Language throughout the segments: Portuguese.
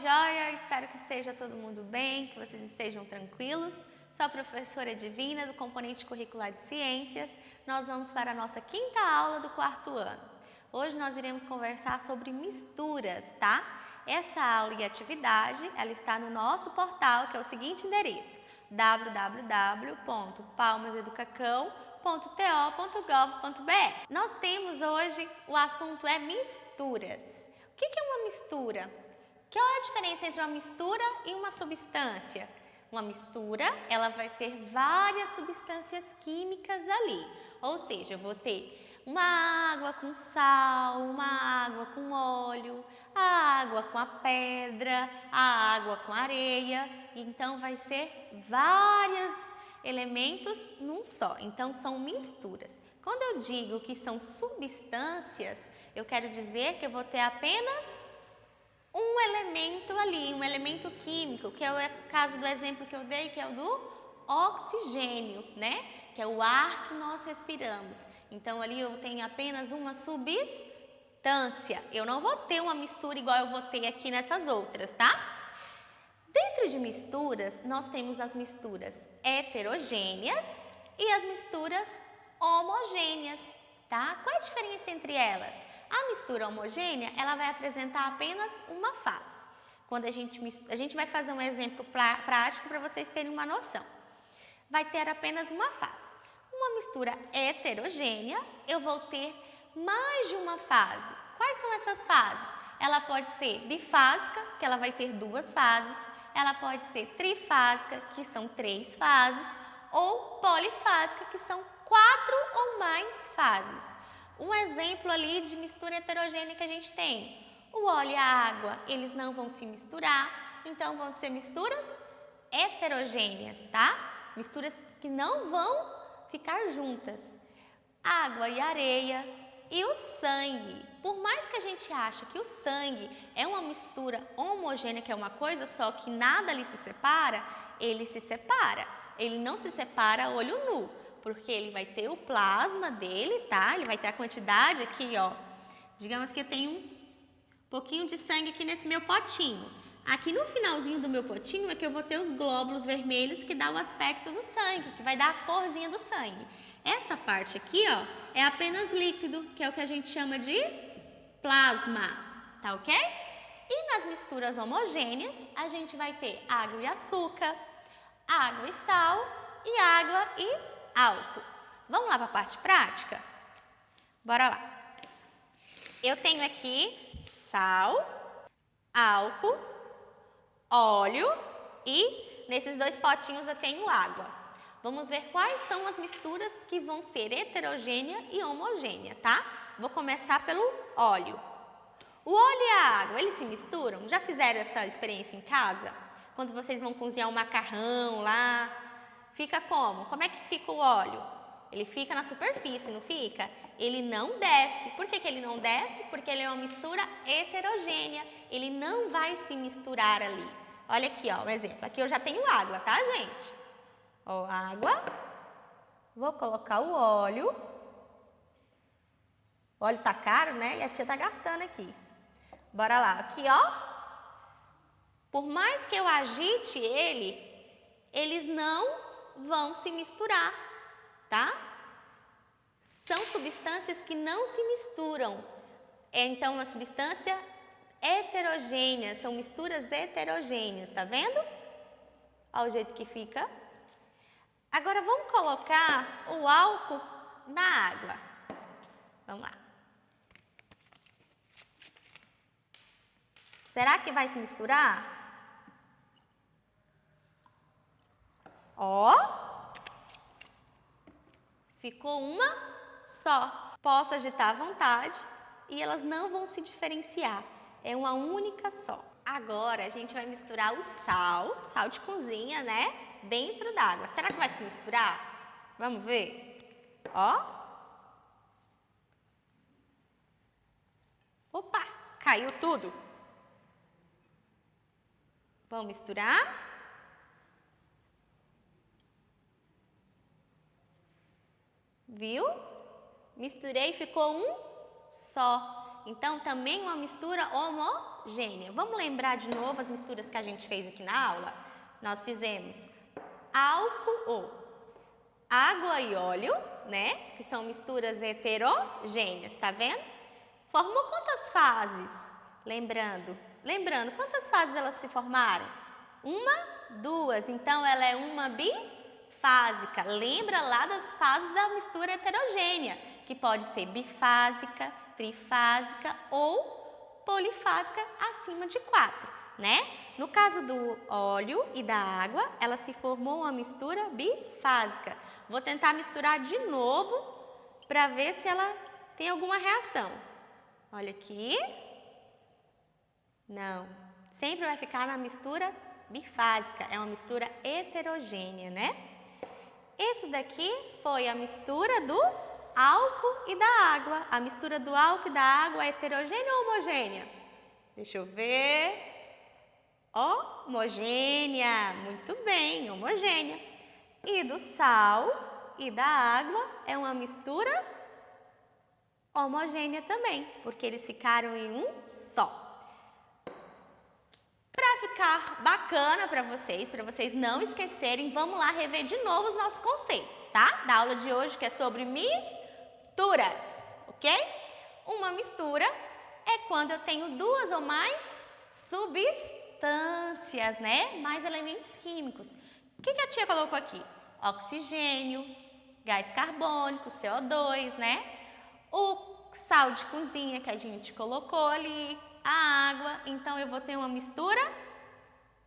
joia? Espero que esteja todo mundo bem, que vocês estejam tranquilos. Sou a professora Divina do componente curricular de Ciências. Nós vamos para a nossa quinta aula do quarto ano. Hoje nós iremos conversar sobre misturas, tá? Essa aula e atividade, ela está no nosso portal, que é o seguinte endereço: www.palmaseducacão.to.gov.br. Nós temos hoje, o assunto é misturas. O que é uma mistura? Qual é a diferença entre uma mistura e uma substância? Uma mistura, ela vai ter várias substâncias químicas ali. Ou seja, eu vou ter uma água com sal, uma água com óleo, a água com a pedra, a água com areia. Então, vai ser vários elementos num só. Então, são misturas. Quando eu digo que são substâncias, eu quero dizer que eu vou ter apenas um elemento ali, um elemento químico, que é o caso do exemplo que eu dei, que é o do oxigênio, né? Que é o ar que nós respiramos. Então, ali eu tenho apenas uma substância. Eu não vou ter uma mistura igual eu vou ter aqui nessas outras, tá? Dentro de misturas, nós temos as misturas heterogêneas e as misturas homogêneas, tá? Qual é a diferença entre elas? A mistura homogênea, ela vai apresentar apenas uma fase. Quando a gente vai fazer um exemplo prático para vocês terem uma noção. Vai ter apenas uma fase. Uma mistura heterogênea, eu vou ter mais de uma fase. Quais são essas fases? Ela pode ser bifásica, que ela vai ter duas fases. Ela pode ser trifásica, que são 3 fases. Ou polifásica, que são 4 ou mais fases. Um exemplo ali de mistura heterogênea que a gente tem. O óleo e a água, eles não vão se misturar, então vão ser misturas heterogêneas, tá? Misturas que não vão ficar juntas. Água e areia e o sangue. Por mais que a gente ache que o sangue é uma mistura homogênea, que é uma coisa só, que nada ali se separa, ele se separa. Ele não se separa a olho nu, porque ele vai ter o plasma dele, tá? Ele vai ter a quantidade aqui, ó. Digamos que eu tenho um pouquinho de sangue aqui nesse meu potinho. Aqui no finalzinho do meu potinho é que eu vou ter os glóbulos vermelhos que dá o aspecto do sangue, que vai dar a corzinha do sangue. Essa parte aqui, ó, é apenas líquido, que é o que a gente chama de plasma, tá ok? E nas misturas homogêneas, a gente vai ter água e açúcar, água e sal e água e álcool. Vamos lá para a parte prática? Bora lá. Eu tenho aqui sal, álcool, óleo e nesses 2 potinhos eu tenho água. Vamos ver quais são as misturas que vão ser heterogênea e homogênea, tá? Vou começar pelo óleo. O óleo e a água, eles se misturam? Já fizeram essa experiência em casa? Quando vocês vão cozinhar um macarrão lá, fica como? Como é que fica o óleo? Ele fica na superfície, não fica? Ele não desce. Por que ele não desce? Porque ele é uma mistura heterogênea. Ele não vai se misturar ali. Olha aqui, ó, um exemplo. Aqui eu já tenho água, tá, gente? Ó, água. Vou colocar o óleo. O óleo tá caro, né? E a tia tá gastando aqui. Bora lá. Aqui, ó. Por mais que eu agite ele, eles não vão se misturar, tá? São substâncias que não se misturam. É então uma substância heterogênea, são misturas heterogêneas, tá vendo? Olha o jeito que fica. Agora vamos colocar o álcool na água. Vamos lá. Será que vai se misturar? Ó, ficou uma só. Posso agitar à vontade e elas não vão se diferenciar. É uma única só. Agora a gente vai misturar o sal de cozinha, né? Dentro d'água. Será que vai se misturar? Vamos ver? Ó. Opa, caiu tudo. Vamos misturar? Viu? Misturei e ficou um só. Então, também uma mistura homogênea. homogênea. Vamos lembrar de novo as misturas que a gente fez aqui na aula? Nós fizemos álcool, água e óleo, né? Que são misturas heterogêneas, tá vendo? Formou quantas fases? Lembrando, quantas fases elas se formaram? Uma, duas, então ela é uma bifásica. Lembra lá das fases da mistura heterogênea, que pode ser bifásica, trifásica ou polifásica acima de 4, né? No caso do óleo e da água, ela se formou uma mistura bifásica. Vou tentar misturar de novo para ver se ela tem alguma reação. Olha aqui. Não, sempre vai ficar na mistura bifásica, é uma mistura heterogênea, né? Isso daqui foi a mistura do álcool e da água. A mistura do álcool e da água é heterogênea ou homogênea? Deixa eu ver. Homogênea, muito bem, homogênea. E do sal e da água é uma mistura homogênea também, porque eles ficaram em um só. Para ficar bacana para vocês não esquecerem, vamos lá rever de novo os nossos conceitos, tá? Da aula de hoje, que é sobre misturas, ok? Uma mistura é quando eu tenho duas ou mais substâncias, né? Mais elementos químicos. O que a tia colocou aqui? Oxigênio, gás carbônico, CO2, né? O sal de cozinha que a gente colocou ali, a água. Então, eu vou ter uma mistura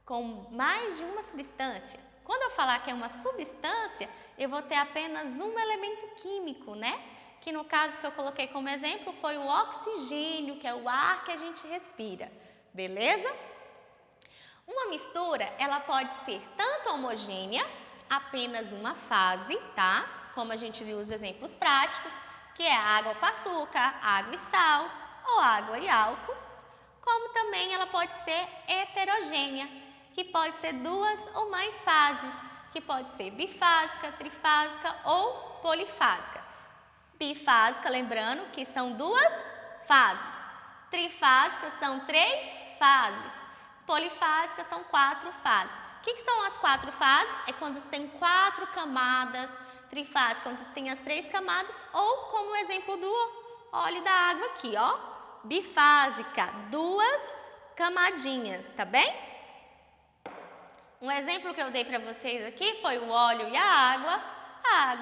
com mais de uma substância. Quando eu falar que é uma substância, eu vou ter apenas um elemento químico, né? Que no caso que eu coloquei como exemplo foi o oxigênio, que é o ar que a gente respira. Beleza? Uma mistura, ela pode ser tanto homogênea, apenas uma fase, tá? Como a gente viu os exemplos práticos, que é água com açúcar, água e sal, ou água e álcool. Como também ela pode ser heterogênea, que pode ser duas ou mais fases, que pode ser bifásica, trifásica ou polifásica. Bifásica, lembrando que são duas fases. Trifásica são 3 fases. Polifásica são 4 fases. O que são as 4 fases? É quando tem 4 camadas. Trifásica, quando tem as 3 camadas. Ou como o exemplo do óleo da água aqui, ó. Bifásica, 2 camadinhas, tá bem? Um exemplo que eu dei para vocês aqui foi o óleo e a água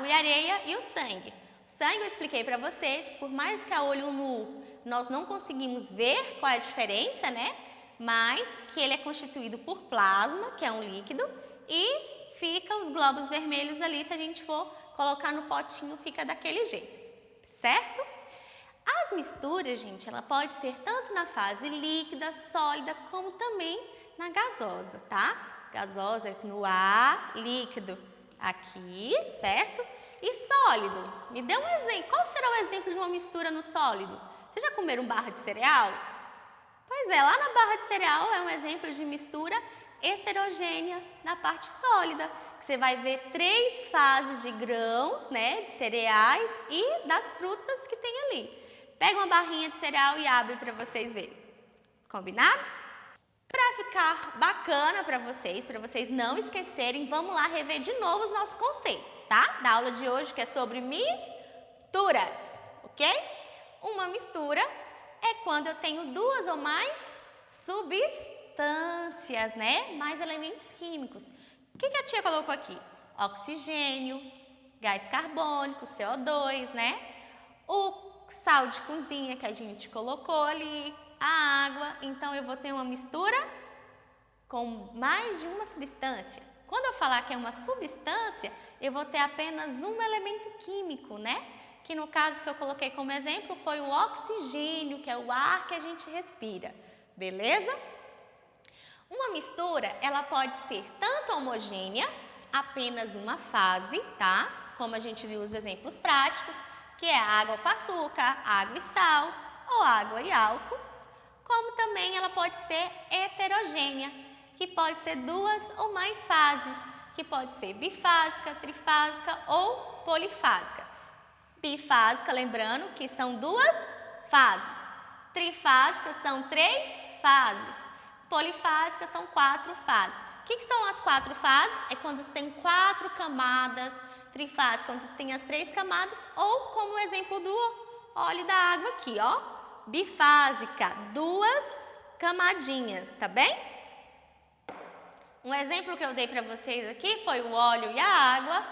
e a areia e o sangue. O sangue eu expliquei para vocês, por mais que a olho nu nós não conseguimos ver qual é a diferença, né? Mas que ele é constituído por plasma, que é um líquido, e fica os glóbulos vermelhos ali, se a gente for colocar no potinho, fica daquele jeito, certo? As misturas, gente, ela pode ser tanto na fase líquida, sólida, como também na gasosa, tá? Gasosa no ar, líquido aqui, certo? E sólido. Me dê um exemplo. Qual será o exemplo de uma mistura no sólido? Vocês já comeram barra de cereal? Pois é, lá na barra de cereal é um exemplo de mistura heterogênea na parte sólida. Que você vai ver 3 fases de grãos, né, de cereais e das frutas que tem ali. Pega uma barrinha de cereal e abre para vocês verem. Combinado? Para ficar bacana para vocês não esquecerem, vamos lá rever de novo os nossos conceitos, tá? Da aula de hoje, que é sobre misturas, ok? Uma mistura é quando eu tenho 2 ou mais substâncias, né? Mais elementos químicos. O que a tia colocou aqui? Oxigênio, gás carbônico, CO2, né? O sal de cozinha que a gente colocou ali, a água. Então, eu vou ter uma mistura com mais de uma substância. Quando eu falar que é uma substância, eu vou ter apenas um elemento químico, né? Que no caso que eu coloquei como exemplo foi o oxigênio, que é o ar que a gente respira. Beleza? Uma mistura, ela pode ser tanto homogênea, apenas uma fase, tá? Como a gente viu os exemplos práticos, que é água com açúcar, água e sal, ou água e álcool. Como também ela pode ser heterogênea, que pode ser 2 ou mais fases, que pode ser bifásica, trifásica ou polifásica. Bifásica, lembrando que são 2 fases. Trifásica são 3 fases. Polifásicas são 4 fases. O que são as 4 fases? É quando tem 4 camadas. Trifásica, quando tem as 3 camadas. Ou como o exemplo do óleo da água aqui, ó. Bifásica, 2 camadinhas, tá bem? Um exemplo que eu dei para vocês aqui foi o óleo e a água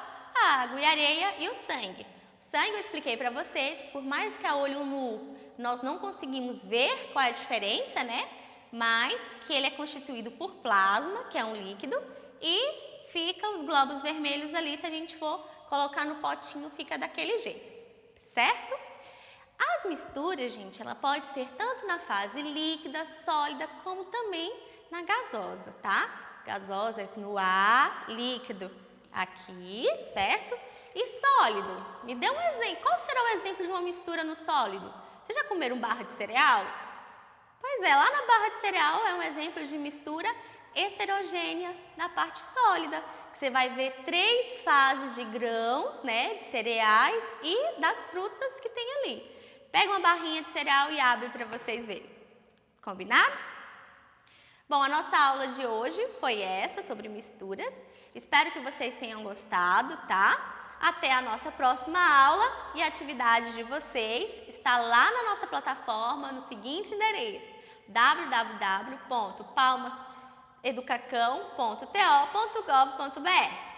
e a areia e o sangue. O sangue eu expliquei para vocês, por mais que a olho nu nós não conseguimos ver qual é a diferença, né? Mas que ele é constituído por plasma, que é um líquido, e fica os glóbulos vermelhos ali, se a gente for colocar no potinho, fica daquele jeito, certo? As misturas, gente, ela pode ser tanto na fase líquida, sólida, como também na gasosa, tá? Gasosa no ar, líquido aqui, certo? E sólido. Me dê um exemplo. Qual será o exemplo de uma mistura no sólido? Vocês já comeram barra de cereal? Pois é, lá na barra de cereal é um exemplo de mistura heterogênea na parte sólida. Que você vai ver 3 fases de grãos, né, de cereais e das frutas que tem ali. Pega uma barrinha de cereal e abre para vocês verem. Combinado? Bom, a nossa aula de hoje foi essa, sobre misturas. Espero que vocês tenham gostado, tá? Até a nossa próxima aula e a atividade de vocês está lá na nossa plataforma no seguinte endereço: www.palmaseducacão.to.gov.br.